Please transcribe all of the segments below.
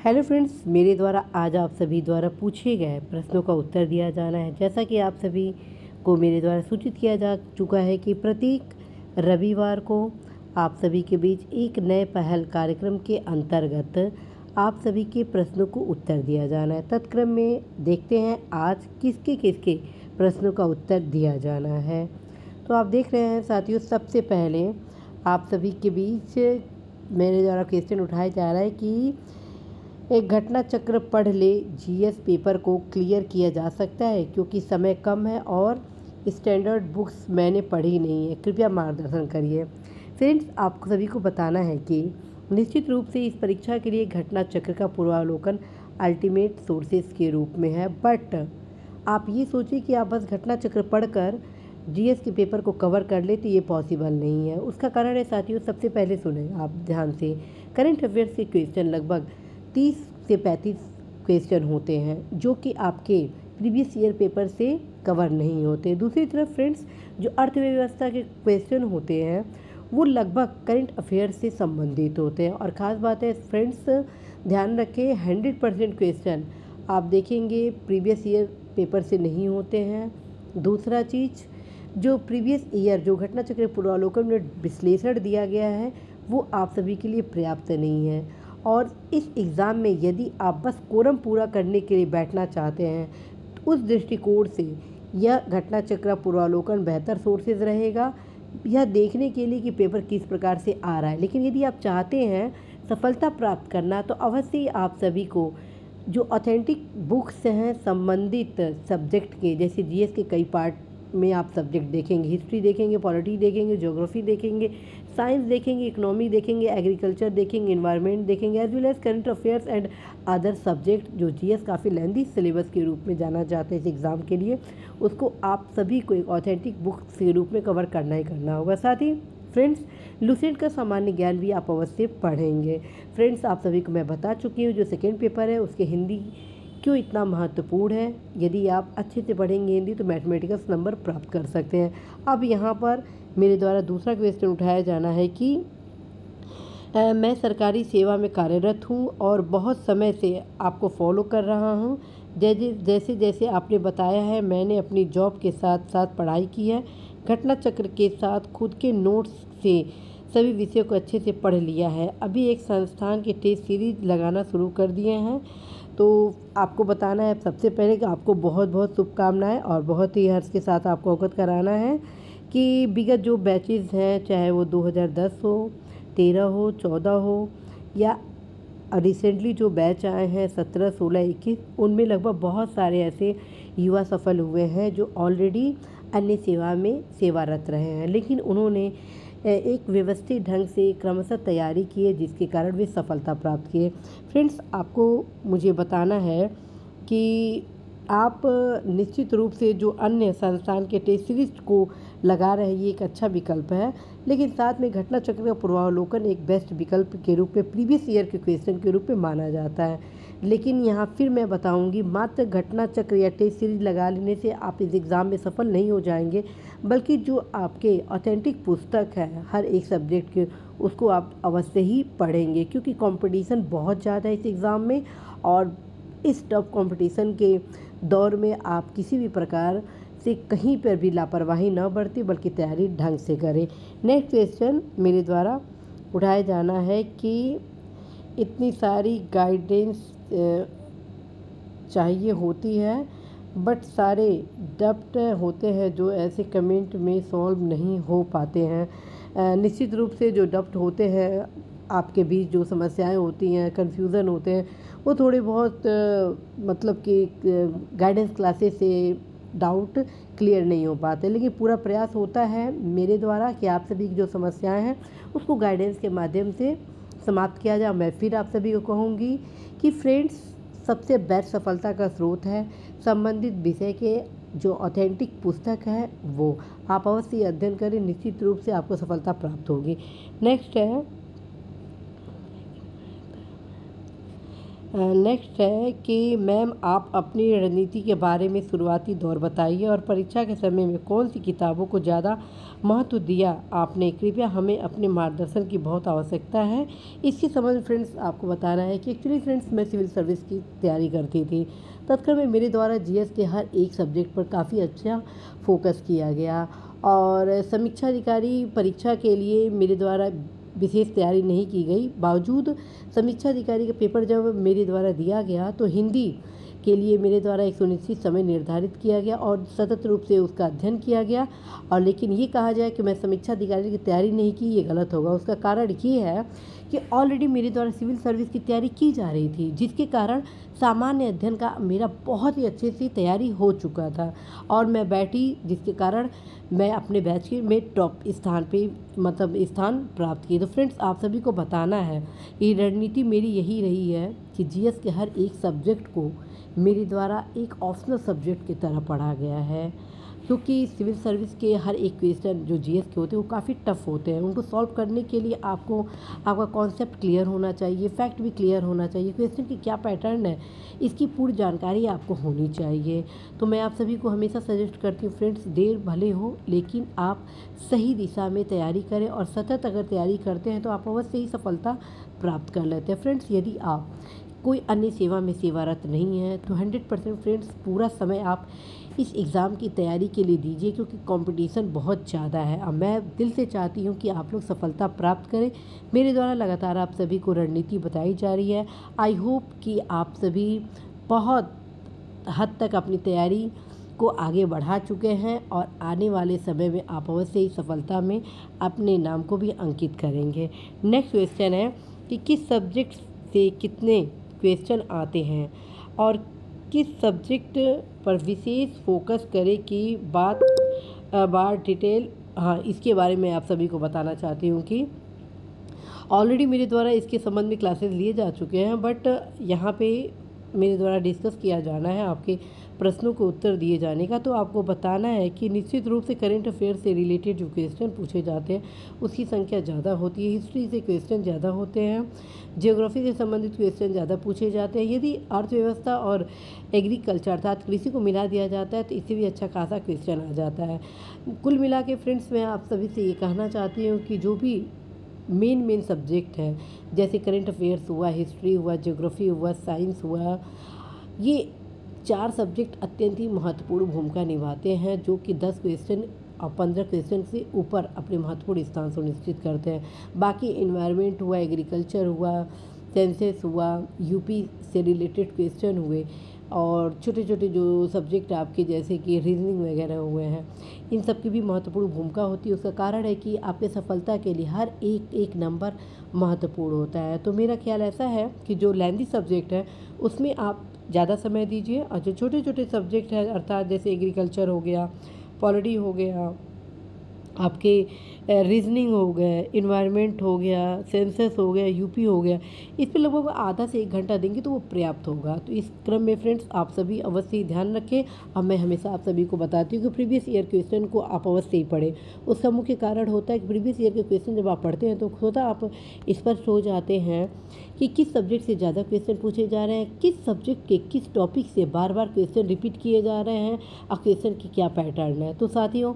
Hello friends, मेरे द्वारा आज आप सभी द्वारा पूछे गए प्रश्नों का उत्तर दिया जाना है। जैसा कि आप सभी को मेरे द्वारा सूचित किया जा चुका है कि प्रत्येक रविवार को आप सभी के बीच एक नए पहल कार्यक्रम के अंतर्गत आप सभी के प्रश्नों को उत्तर दिया जाना है। तत्क्रम में देखते हैं आज किसके किसके प्रश्नों का उत्तर दिया जाना है। तो आप देख रहे हैं साथियों, सबसे पहले आप सभी के बीच मेरे द्वारा क्वेश्चन उठाया जा रहा है कि एक घटना चक्र पढ़ ले जीएस पेपर को क्लियर किया जा सकता है, क्योंकि समय कम है और स्टैंडर्ड बुक्स मैंने पढ़ी नहीं है, कृपया मार्गदर्शन करिए। फ्रेंड्स, आपको सभी को बताना है कि निश्चित रूप से इस परीक्षा के लिए घटना चक्र का पूर्वावलोकन अल्टीमेट सोर्सेज के रूप में है, बट आप ये सोचिए कि आप बस घटना चक्र पढ़कर जीएस के पेपर को कवर कर ले तो ये पॉसिबल नहीं है। उसका कारण है साथियों, सबसे पहले सुने आप ध्यान से, करंट अफेयर्स के क्वेश्चन लगभग 30 से 35 क्वेश्चन होते हैं जो कि आपके प्रीवियस ईयर पेपर से कवर नहीं होते। दूसरी तरफ फ्रेंड्स, जो अर्थव्यवस्था के क्वेश्चन होते हैं वो लगभग करंट अफेयर्स से संबंधित होते हैं। और ख़ास बात है फ्रेंड्स, ध्यान रखें 100% क्वेश्चन आप देखेंगे प्रीवियस ईयर पेपर से नहीं होते हैं। दूसरा चीज़, जो प्रीवियस ईयर जो घटना चक्र पूर्वावलोकन में विश्लेषण दिया गया है वो आप सभी के लिए पर्याप्त नहीं है। और इस एग्ज़ाम में यदि आप बस कोरम पूरा करने के लिए बैठना चाहते हैं तो उस दृष्टिकोण से यह घटना चक्र पूर्वावलोकन बेहतर सोर्सेज रहेगा, यह देखने के लिए कि पेपर किस प्रकार से आ रहा है। लेकिन यदि आप चाहते हैं सफलता प्राप्त करना तो अवश्य ही आप सभी को जो ऑथेंटिक बुक्स हैं संबंधित सब्जेक्ट के, जैसे जीएस के कई पार्ट में आप सब्जेक्ट देखेंगे, हिस्ट्री देखेंगे, पॉलिटी देखेंगे, ज्योग्राफी देखेंगे, साइंस देखेंगे, इकोनॉमी देखेंगे, एग्रीकल्चर देखेंगे, इन्वायरमेंट देखेंगे, as well as current affairs and other subject. जो जीएस काफ़ी लेंथी सिलेबस के रूप में जाना जाता है इस एग्ज़ाम के लिए, उसको आप सभी को एक ऑथेंटिक बुक के रूप में कवर करना ही करना होगा। साथ ही फ्रेंड्स, लुसेंट का सामान्य ज्ञान भी आप अवश्य पढ़ेंगे। फ्रेंड्स, आप सभी को मैं बता चुकी हूँ जो सेकेंड पेपर है उसके हिंदी क्यों इतना महत्वपूर्ण है। यदि आप अच्छे से पढ़ेंगे हिंदी तो मैथमेटिक्स नंबर प्राप्त कर सकते हैं। अब यहाँ पर मेरे द्वारा दूसरा क्वेश्चन उठाया जाना है कि मैं सरकारी सेवा में कार्यरत हूँ और बहुत समय से आपको फॉलो कर रहा हूँ। जैसे जैसे आपने बताया है मैंने अपनी जॉब के साथ साथ पढ़ाई की है। घटना चक्र के साथ खुद के नोट्स से सभी विषयों को अच्छे से पढ़ लिया है। अभी एक संस्थान के टेस्ट सीरीज लगाना शुरू कर दिए हैं। तो आपको बताना है सबसे पहले कि आपको बहुत बहुत शुभकामनाएं और बहुत ही हर्ष के साथ आपको अवगत कराना है कि विगत जो बैचेस हैं, चाहे वो 2010 हो, 13 हो, 14 हो, या रिसेंटली जो बैच आए हैं 17, 16, 21, उनमें लगभग बहुत सारे ऐसे युवा सफल हुए हैं जो ऑलरेडी अन्य सेवा में सेवारत रहे हैं, लेकिन उन्होंने एक व्यवस्थित ढंग से क्रमशः तैयारी की है जिसके कारण वे सफलता प्राप्त किए। फ्रेंड्स, आपको मुझे बताना है कि आप निश्चित रूप से जो अन्य संस्थान के टेस्ट सीरीज को लगा रहे हैं ये एक अच्छा विकल्प है, लेकिन साथ में घटना चक्र का पूर्वावलोकन एक बेस्ट विकल्प के रूप में प्रीवियस ईयर के क्वेश्चन के रूप में माना जाता है। लेकिन यहाँ फिर मैं बताऊंगी, मात्र घटना चक्र या टेस्ट सीरीज लगा लेने से आप इस एग्ज़ाम में सफल नहीं हो जाएंगे, बल्कि जो आपके ऑथेंटिक पुस्तक है हर एक सब्जेक्ट के उसको आप अवश्य ही पढ़ेंगे, क्योंकि कंपटीशन बहुत ज़्यादा है इस एग्ज़ाम में। और इस टफ कंपटीशन के दौर में आप किसी भी प्रकार से कहीं पर भी लापरवाही न बरतें, बल्कि तैयारी ढंग से करें। नेक्स्ट क्वेश्चन मेरे द्वारा उठाया जाना है कि इतनी सारी गाइडेंस चाहिए होती है बट सारे डप्ट होते हैं जो ऐसे कमेंट में सॉल्व नहीं हो पाते हैं। निश्चित रूप से जो डप्ट होते हैं, आपके बीच जो समस्याएं होती हैं, कन्फ्यूज़न होते हैं, वो थोड़े बहुत मतलब कि गाइडेंस क्लासेस से डाउट क्लियर नहीं हो पाते, लेकिन पूरा प्रयास होता है मेरे द्वारा कि आप सभी की जो समस्याएं हैं उसको गाइडेंस के माध्यम से समाप्त किया जाए। मैं फिर आप सभी को कहूँगी कि फ्रेंड्स, सबसे बेस्ट सफलता का स्रोत है संबंधित विषय के जो ऑथेंटिक पुस्तक है वो आप अवश्य अध्ययन करें, निश्चित रूप से आपको सफलता प्राप्त होगी। नेक्स्ट है नेक्स्ट है कि मैम आप अपनी रणनीति के बारे में शुरुआती दौर बताइए और परीक्षा के समय में कौन सी किताबों को ज़्यादा महत्व दिया आपने, कृपया हमें अपने मार्गदर्शन की बहुत आवश्यकता है। इसके संबंध में फ्रेंड्स आपको बताना है कि एक्चुअली फ्रेंड्स मैं सिविल सर्विस की तैयारी करती थी। तत्काल में मेरे द्वारा जीएस के हर एक सब्जेक्ट पर काफ़ी अच्छा फोकस किया गया और समीक्षा अधिकारी परीक्षा के लिए मेरे द्वारा विशेष तैयारी नहीं की गई। बावजूद समीक्षा अधिकारी का पेपर जब मेरे द्वारा दिया गया तो हिंदी के लिए मेरे द्वारा एक सुनिश्चित समय निर्धारित किया गया और सतत रूप से उसका अध्ययन किया गया। और लेकिन ये कहा जाए कि मैं समीक्षा अधिकारी की तैयारी नहीं की, ये गलत होगा। उसका कारण ये है कि ऑलरेडी मेरे द्वारा सिविल सर्विस की तैयारी की जा रही थी, जिसके कारण सामान्य अध्ययन का मेरा बहुत ही अच्छे से तैयारी हो चुका था और मैं बैठी, जिसके कारण मैं अपने बैच में टॉप स्थान पे स्थान प्राप्त की। तो फ्रेंड्स आप सभी को बताना है कि रणनीति मेरी यही रही है कि जीएस के हर एक सब्जेक्ट को मेरे द्वारा एक ऑप्शनल सब्जेक्ट की तरह पढ़ा गया है, क्योंकि सिविल सर्विस के हर एक क्वेश्चन जो जीएस के होते हैं वो काफ़ी टफ होते हैं। उनको सॉल्व करने के लिए आपका कॉन्सेप्ट क्लियर होना चाहिए, फैक्ट भी क्लियर होना चाहिए, क्वेश्चन की क्या पैटर्न है इसकी पूरी जानकारी आपको होनी चाहिए। तो मैं आप सभी को हमेशा सजेस्ट करती हूँ फ्रेंड्स, देर भले हो लेकिन आप सही दिशा में तैयारी करें और सतत अगर तैयारी करते हैं तो आप अवश्य ही सफलता प्राप्त कर लेते हैं। फ्रेंड्स यदि आप कोई अन्य सेवा में सेवारत नहीं है तो 100% फ्रेंड्स पूरा समय आप इस एग्ज़ाम की तैयारी के लिए दीजिए, क्योंकि कंपटीशन बहुत ज़्यादा है। अब मैं दिल से चाहती हूँ कि आप लोग सफलता प्राप्त करें। मेरे द्वारा लगातार आप सभी को रणनीति बताई जा रही है। आई होप कि आप सभी बहुत हद तक अपनी तैयारी को आगे बढ़ा चुके हैं और आने वाले समय में आप अवश्य ही सफलता में अपने नाम को भी अंकित करेंगे। नेक्स्ट क्वेश्चन है कि किस सब्जेक्ट से कितने क्वेश्चन आते हैं और किस सब्जेक्ट पर विशेष फोकस करें की बात डिटेल। हाँ, इसके बारे में आप सभी को बताना चाहती हूँ कि ऑलरेडी मेरे द्वारा इसके संबंध में क्लासेस लिए जा चुके हैं, बट यहाँ पे मेरे द्वारा डिस्कस किया जाना है आपके प्रश्नों को उत्तर दिए जाने का। तो आपको बताना है कि निश्चित रूप से करंट अफेयर से रिलेटेड जो क्वेश्चन पूछे जाते हैं उसकी संख्या ज़्यादा होती है, हिस्ट्री से क्वेश्चन ज़्यादा होते हैं, ज्योग्राफी से संबंधित क्वेश्चन ज़्यादा पूछे जाते हैं। यदि अर्थव्यवस्था और एग्रीकल्चर अर्थात कृषि को मिला दिया जाता है तो इससे भी अच्छा खासा क्वेश्चन आ जाता है। कुल मिला के फ्रेंड्स मैं आप सभी से ये कहना चाहती हूँ कि जो भी मेन सब्जेक्ट है, जैसे करंट अफेयर्स हुआ, हिस्ट्री हुआ, ज्योग्राफी हुआ, साइंस हुआ, ये 4 सब्जेक्ट अत्यंत ही महत्वपूर्ण भूमिका निभाते हैं, जो कि 10 क्वेश्चन और 15 क्वेश्चन से ऊपर अपने महत्वपूर्ण स्थान सुनिश्चित करते हैं। बाकी एनवायरनमेंट हुआ, एग्रीकल्चर हुआ, सेंसेस हुआ, यूपी से रिलेटेड क्वेश्चन हुए और छोटे छोटे जो सब्जेक्ट आपके जैसे कि रीजनिंग वगैरह हुए हैं, इन सब की भी महत्वपूर्ण भूमिका होती है। उसका कारण है कि आपके सफलता के लिए हर एक नंबर महत्वपूर्ण होता है। तो मेरा ख्याल ऐसा है कि जो लेंथी सब्जेक्ट है उसमें आप ज़्यादा समय दीजिए और जो छोटे छोटे सब्जेक्ट हैं अर्थात जैसे एग्रीकल्चर हो गया, पॉलिटी हो गया, आपके रीजनिंग हो गए, इन्वायरमेंट हो गया, सेंसस हो गया, यूपी हो गया, इस पे लगभग आधा से 1 घंटा देंगे तो वो पर्याप्त होगा। तो इस क्रम में फ्रेंड्स आप सभी अवश्य ही ध्यान रखें। और मैं हमेशा आप सभी को बताती हूँ कि प्रीवियस ईयर क्वेश्चन को आप अवश्य ही पढ़ें। उसका मुख्य कारण होता है कि प्रीवियस ईयर के क्वेश्चन जब आप पढ़ते हैं तो स्वतः आप स्पष्ट हो जाते हैं कि किस सब्जेक्ट से ज़्यादा क्वेश्चन पूछे जा रहे हैं, किस सब्जेक्ट के किस टॉपिक से बार बार क्वेश्चन रिपीट किए जा रहे हैं और क्वेश्चन की क्या पैटर्न है। तो साथियों,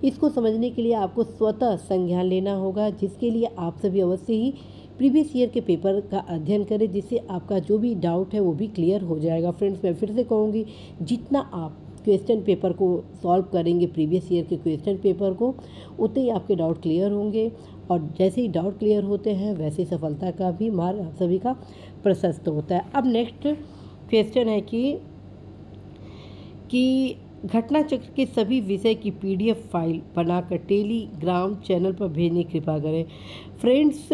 इसको समझने के लिए आपको स्वतः संज्ञान लेना होगा, जिसके लिए आप सभी अवश्य ही प्रीवियस ईयर के पेपर का अध्ययन करें, जिससे आपका जो भी डाउट है वो भी क्लियर हो जाएगा। फ्रेंड्स मैं फिर से कहूँगी, जितना आप क्वेश्चन पेपर को सॉल्व करेंगे प्रीवियस ईयर के क्वेश्चन पेपर को, उतने ही आपके डाउट क्लियर होंगे और जैसे ही डाउट क्लियर होते हैं वैसे सफलता का भी मार्ग आप सभी का प्रशस्त होता है। अब नेक्स्ट क्वेश्चन है कि घटना चक्र के सभी विषय की PDF फाइल बनाकर टेलीग्राम चैनल पर भेजने की कृपा करें। फ्रेंड्स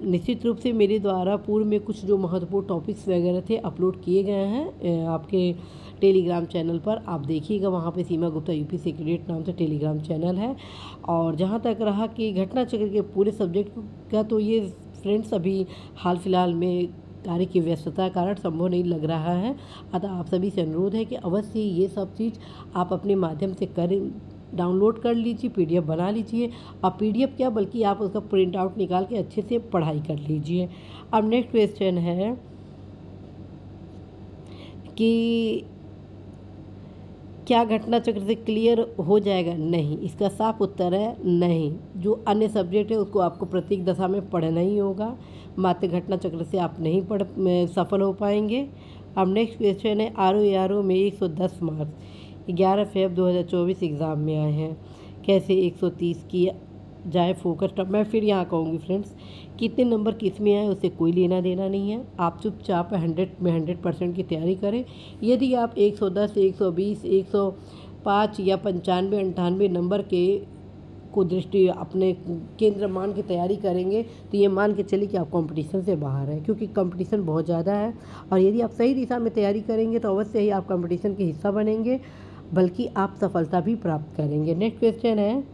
निश्चित रूप से मेरे द्वारा पूर्व में कुछ जो महत्वपूर्ण टॉपिक्स वगैरह थे अपलोड किए गए हैं आपके टेलीग्राम चैनल पर, आप देखिएगा, वहाँ पे सीमा गुप्ता यूपी सेक्रेटरीट नाम से टेलीग्राम चैनल है। और जहाँ तक रहा कि घटना चक्र के पूरे सब्जेक्ट का, तो ये फ्रेंड्स अभी हाल फिलहाल में कार्य की व्यस्तता कारण संभव नहीं लग रहा है। अतः आप सभी से अनुरोध है कि अवश्य ये सब चीज़ आप अपने माध्यम से करें, डाउनलोड कर लीजिए, PDF बना लीजिए। और PDF क्या बल्कि आप उसका प्रिंट आउट निकाल के अच्छे से पढ़ाई कर लीजिए। अब नेक्स्ट क्वेश्चन है कि क्या घटना चक्र से क्लियर हो जाएगा? नहीं, इसका साफ उत्तर है नहीं। जो अन्य सब्जेक्ट है उसको आपको प्रत्येक दशा में पढ़ना ही होगा, मात्र घटना चक्र से आप नहीं सफल हो पाएंगे। अब नेक्स्ट क्वेश्चन है, RO में 110 मार्क्स 11 फेब 2024 एग्ज़ाम में आए हैं, कैसे 130 की जाए फोकस? मैं फिर यहाँ कहूँगी फ्रेंड्स, कितने नंबर किस में आए उससे कोई लेना देना नहीं है। आप चुपचाप 100 में 100% की तैयारी करें। यदि आप 110, 120, 105 या 95, 98 नंबर के को दृष्टि अपने केंद्र मान की तैयारी करेंगे तो ये मान के चलिए कि आप कंपटीशन से बाहर हैं, क्योंकि कंपटीशन बहुत ज़्यादा है। और यदि आप सही दिशा में तैयारी करेंगे तो अवश्य ही आप कंपटीशन के हिस्सा बनेंगे, बल्कि आप सफलता भी प्राप्त करेंगे। नेक्स्ट क्वेश्चन है,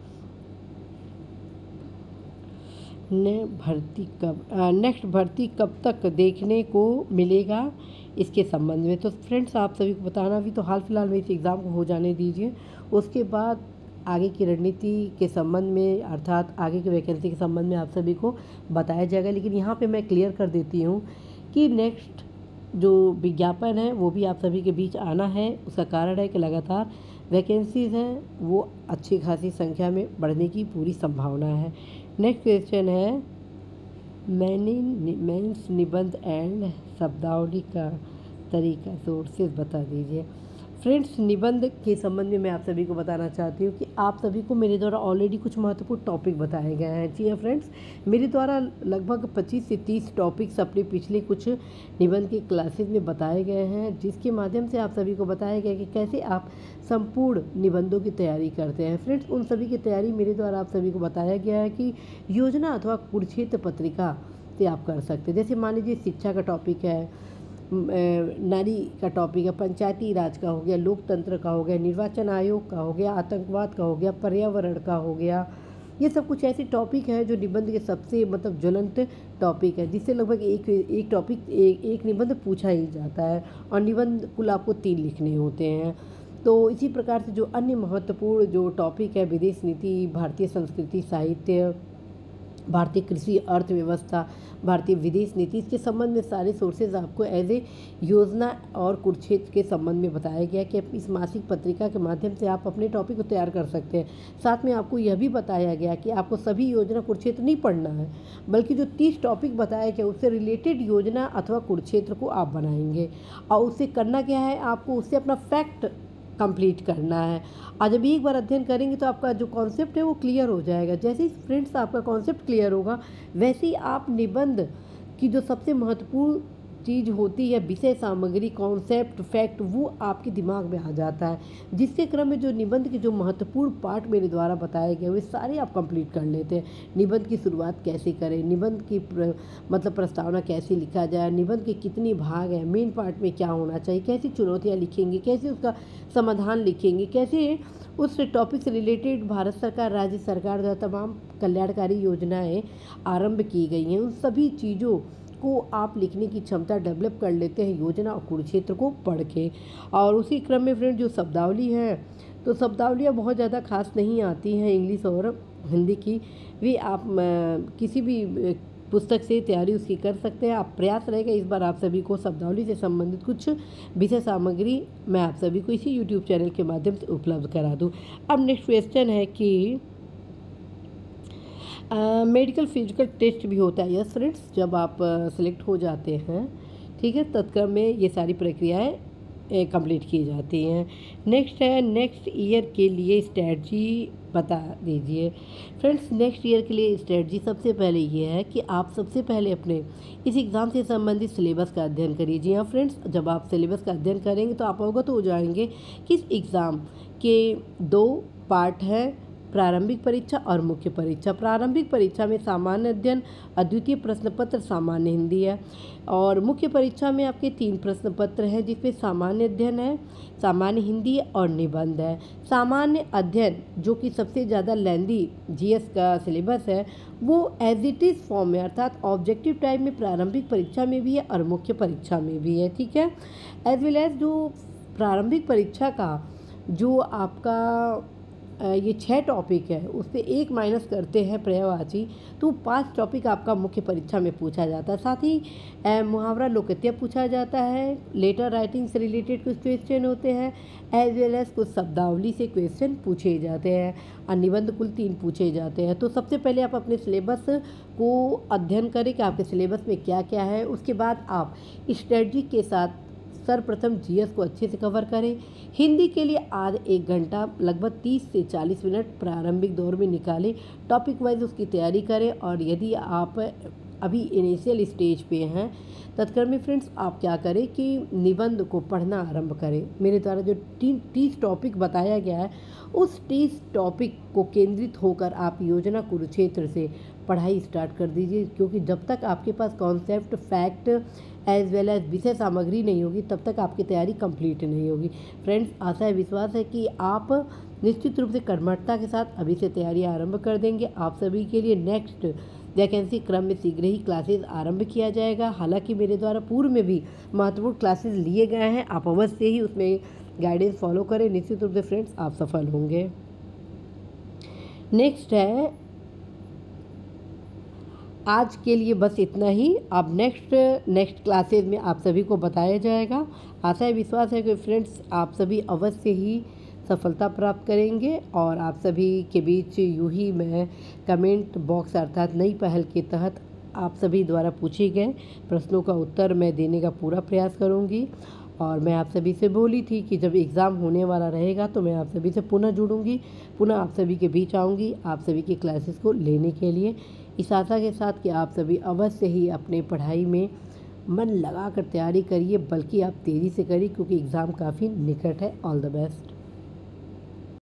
नेक्स्ट भर्ती कब तक देखने को मिलेगा इसके संबंध में? तो फ्रेंड्स आप सभी को बताना भी तो हाल फिलहाल में इस एग्ज़ाम को हो जाने दीजिए, उसके बाद आगे की रणनीति के संबंध में अर्थात आगे की वैकेंसी के संबंध में आप सभी को बताया जाएगा। लेकिन यहाँ पे मैं क्लियर कर देती हूँ कि नेक्स्ट जो विज्ञापन है वो भी आप सभी के बीच आना है। उसका कारण है कि लगातार वैकेंसीज़ हैं वो अच्छी खासी संख्या में बढ़ने की पूरी संभावना है। नेक्स्ट क्वेश्चन है, मेंस निबंध एंड शब्दावली का तरीका सोर्सेज बता दीजिए। फ्रेंड्स निबंध के संबंध में मैं आप सभी को बताना चाहती हूँ कि आप सभी को मेरे द्वारा ऑलरेडी कुछ महत्वपूर्ण टॉपिक बताए गए हैं। जी हाँ फ्रेंड्स, मेरे द्वारा लगभग 25 से 30 टॉपिक्स अपने पिछले कुछ निबंध की क्लासेस में बताए गए हैं, जिसके माध्यम से आप सभी को बताया गया कि कैसे आप संपूर्ण निबंधों की तैयारी करते हैं। फ्रेंड्स उन सभी की तैयारी मेरे द्वारा आप सभी को बताया गया है कि योजना अथवा कुरुक्षेत्र पत्रिका से आप कर सकते हैं। जैसे मान लीजिए शिक्षा का टॉपिक है, नारी का टॉपिक है, पंचायती राज का हो गया, लोकतंत्र का हो गया, निर्वाचन आयोग का हो गया, आतंकवाद का हो गया, पर्यावरण का हो गया। ये सब कुछ ऐसे टॉपिक हैं जो निबंध के सबसे ज्वलंत टॉपिक है, जिससे लगभग एक टॉपिक एक निबंध पूछा ही जाता है। और निबंध कुल आपको 3 लिखने होते हैं। तो इसी प्रकार से जो अन्य महत्वपूर्ण जो टॉपिक है, विदेश नीति, भारतीय संस्कृति साहित्य, भारतीय कृषि अर्थव्यवस्था, भारतीय विदेश नीति, इसके संबंध में सारे सोर्सेज आपको एज ए योजना और कुरुक्षेत्र के संबंध में बताया गया कि इस मासिक पत्रिका के माध्यम से आप अपने टॉपिक को तैयार कर सकते हैं। साथ में आपको यह भी बताया गया कि आपको सभी योजना कुरुक्षेत्र नहीं पढ़ना है, बल्कि जो 30 टॉपिक बताया गया उससे रिलेटेड योजना अथवा कुरुक्षेत्र को आप बनाएंगे। और उससे करना क्या है, आपको उससे अपना फैक्ट कंप्लीट करना है। और जब एक बार अध्ययन करेंगे तो आपका जो कॉन्सेप्ट है वो क्लियर हो जाएगा। जैसे ही फ्रेंड्स आपका कॉन्सेप्ट क्लियर होगा, वैसे ही आप निबंध की जो सबसे महत्वपूर्ण चीज़ होती है, विषय सामग्री, कॉन्सेप्ट, फैक्ट, वो आपके दिमाग में आ जाता है। जिसके क्रम में जो निबंध के जो महत्वपूर्ण पार्ट मेरे द्वारा बताए गए वे सारे आप कंप्लीट कर लेते हैं। निबंध की शुरुआत कैसे करें, निबंध की प्रस्तावना कैसे लिखा जाए, निबंध के कितने भाग हैं, मेन पार्ट में क्या होना चाहिए, कैसी चुनौतियाँ लिखेंगे, कैसे उसका समाधान लिखेंगे, कैसे उस टॉपिक से रिलेटेड भारत सरकार, राज्य सरकार द्वारा तमाम कल्याणकारी योजनाएं आरंभ की गई हैं, उन सभी चीज़ों को आप लिखने की क्षमता डेवलप कर लेते हैं योजना और कुरुक्षेत्र को पढ़ के। और उसी क्रम में फ्रेंड जो शब्दावली है, तो शब्दावलियाँ बहुत ज़्यादा खास नहीं आती हैं इंग्लिश और हिंदी की, वे आप किसी भी पुस्तक से तैयारी उसकी कर सकते हैं। आप प्रयास रहेगा इस बार आप सभी को शब्दावली से संबंधित कुछ विषय सामग्री मैं आप सभी को इसी यूट्यूब चैनल के माध्यम से उपलब्ध करा दूँ। अब नेक्स्ट क्वेश्चन है कि मेडिकल फिजिकल टेस्ट भी होता है। यस फ्रेंड्स, जब आप सेलेक्ट हो जाते हैं, ठीक है, तत्क्रम में ये सारी प्रक्रियाएं कंप्लीट की जाती हैं। नेक्स्ट है, नेक्स्ट ईयर के लिए स्ट्रेटजी बता दीजिए। फ्रेंड्स नेक्स्ट ईयर के लिए स्ट्रेटजी सबसे पहले ये है कि आप सबसे पहले अपने इस एग्ज़ाम से संबंधित सिलेबस का अध्ययन करिए। जी हाँ फ्रेंड्स, जब आप सिलेबस का अध्ययन करेंगे तो आप अवगत हो जाएंगे कि इस एग्ज़ाम के 2 पार्ट हैं, प्रारंभिक परीक्षा और मुख्य परीक्षा। प्रारंभिक परीक्षा में सामान्य अध्ययन, अद्वितीय प्रश्न पत्र, सामान्य हिंदी है। और मुख्य परीक्षा में आपके 3 प्रश्न पत्र हैं, जिसमें सामान्य अध्ययन है, सामान्य हिंदी और निबंध है। सामान्य अध्ययन जो कि सबसे ज़्यादा लेंदी जीएस का सिलेबस है, वो एज इट इज़ फॉर्म में, अर्थात ऑब्जेक्टिव टाइप में प्रारंभिक परीक्षा में भी है और मुख्य परीक्षा में भी है, ठीक है। एज वेल एज जो प्रारंभिक परीक्षा का जो आपका ये 6 टॉपिक है उस पे 1 माइनस करते हैं पर्यायवाची, तो 5 टॉपिक आपका मुख्य परीक्षा में पूछा जाता है। साथ ही मुहावरा लोकत्या पूछा जाता है, लेटर राइटिंग से रिलेटेड कुछ क्वेश्चन होते हैं, एज वेल एज कुछ शब्दावली से क्वेश्चन पूछे जाते हैं और निबंध कुल 3 पूछे जाते हैं। तो सबसे पहले आप अपने सिलेबस को अध्ययन करें कि आपके सिलेबस में क्या क्या है। उसके बाद आप स्ट्रेटजी के साथ सर्वप्रथम जीएस को अच्छे से कवर करें। हिंदी के लिए आध 1 घंटा लगभग 30 से 40 मिनट प्रारंभिक दौर में निकालें, टॉपिक वाइज उसकी तैयारी करें। और यदि आप अभी इनिशियल स्टेज पे हैं तत्क्रम में फ्रेंड्स आप क्या करें कि निबंध को पढ़ना आरंभ करें। मेरे द्वारा जो 30 टॉपिक बताया गया है उस 30 टॉपिक को केंद्रित होकर आप योजना कुरुक्षेत्र से पढ़ाई स्टार्ट कर दीजिए, क्योंकि जब तक आपके पास concept, fact as well as विषय सामग्री नहीं होगी तब तक आपकी तैयारी कंप्लीट नहीं होगी। फ्रेंड्स, आशा है विश्वास है कि आप निश्चित रूप से कर्मठता के साथ अभी से तैयारी आरंभ कर देंगे। आप सभी के लिए नेक्स्ट वैकेंसी क्रम में शीघ्र ही क्लासेस आरंभ किया जाएगा। हालांकि मेरे द्वारा पूर्व में भी महत्वपूर्ण क्लासेस लिए गए हैं, आप अवश्य ही उसमें गाइडेंस फॉलो करें, निश्चित रूप से फ्रेंड्स आप सफल होंगे। नेक्स्ट है, आज के लिए बस इतना ही। अब नेक्स्ट क्लासेज में आप सभी को बताया जाएगा। आशा है विश्वास है कि फ्रेंड्स आप सभी अवश्य ही सफलता प्राप्त करेंगे। और आप सभी के बीच यूं ही मैं कमेंट बॉक्स अर्थात नई पहल के तहत आप सभी द्वारा पूछे गए प्रश्नों का उत्तर मैं देने का पूरा प्रयास करूंगी। और मैं आप सभी से बोली थी कि जब एग्ज़ाम होने वाला रहेगा तो मैं आप सभी से पुनः जुड़ूंगी, पुनः आप सभी के बीच आऊँगी आप सभी की क्लासेस को लेने के लिए, इस आशा के साथ कि आप सभी अवश्य ही अपने पढ़ाई में मन लगाकर तैयारी करिए, बल्कि आप तेज़ी से करिए क्योंकि एग्ज़ाम काफ़ी निकट है। All the best.